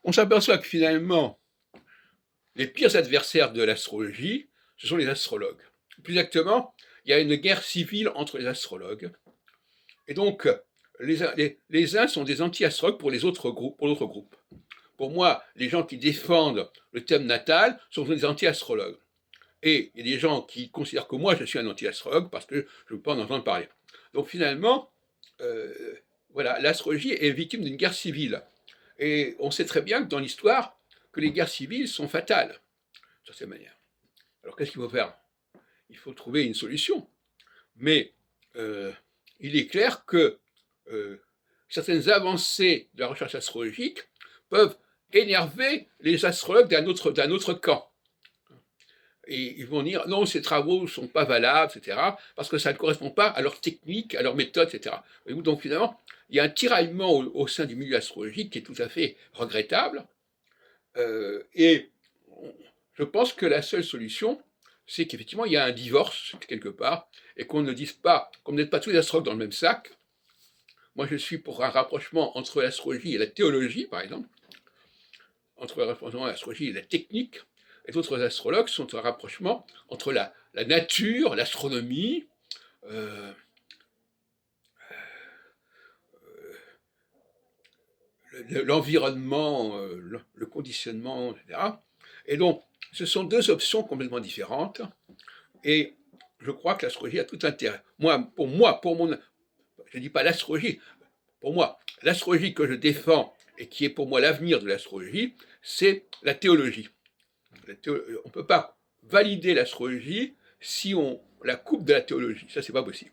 on s'aperçoit que finalement, les pires adversaires de l'astrologie, ce sont les astrologues. Plus exactement, il y a une guerre civile entre les astrologues. Et donc, les uns sont des anti-astrologues pour les autres groupes, pour l'autre groupe. Pour moi, les gens qui défendent le thème natal sont des anti-astrologues. Et il y a des gens qui considèrent que moi, je suis un anti-astrologue parce que je ne veux pas en entendre parler. Donc finalement, euh, voilà, l'astrologie est victime d'une guerre civile. Et on sait très bien que dans l'histoire, que les guerres civiles sont fatales, de cette manière. Alors qu'est-ce qu'il faut faire? Il faut trouver une solution. Mais euh, il est clair que euh, certaines avancées de la recherche astrologique peuvent énerver les astrologues d'un autre camp. Et ils vont dire non, ces travaux ne sont pas valables, etc., parce que ça ne correspond pas à leur technique, à leur méthode, etc. Donc finalement, il y a un tiraillement au sein du milieu astrologique qui est tout à fait regrettable. Et je pense que la seule solution, c'est qu'effectivement, il y a un divorce quelque part, et qu'on ne dise pas, qu'on ne mette pas tous les astrologues dans le même sac. Moi, je suis pour un rapprochement entre l'astrologie et la théologie, par exemple, entre l'astrologie et la technique, et d'autres astrologues sont un rapprochement entre la nature, l'astronomie, euh, l'environnement, le conditionnement, etc. Et donc, ce sont deux options complètement différentes, et je crois que l'astrologie a tout intérêt. Pour mon, je ne dis pas l'astrologie, pour moi, l'astrologie que je défends et qui est pour moi l'avenir de l'astrologie, c'est la théologie. On ne peut pas valider l'astrologie si on la coupe de la théologie. Ça, c'est pas possible.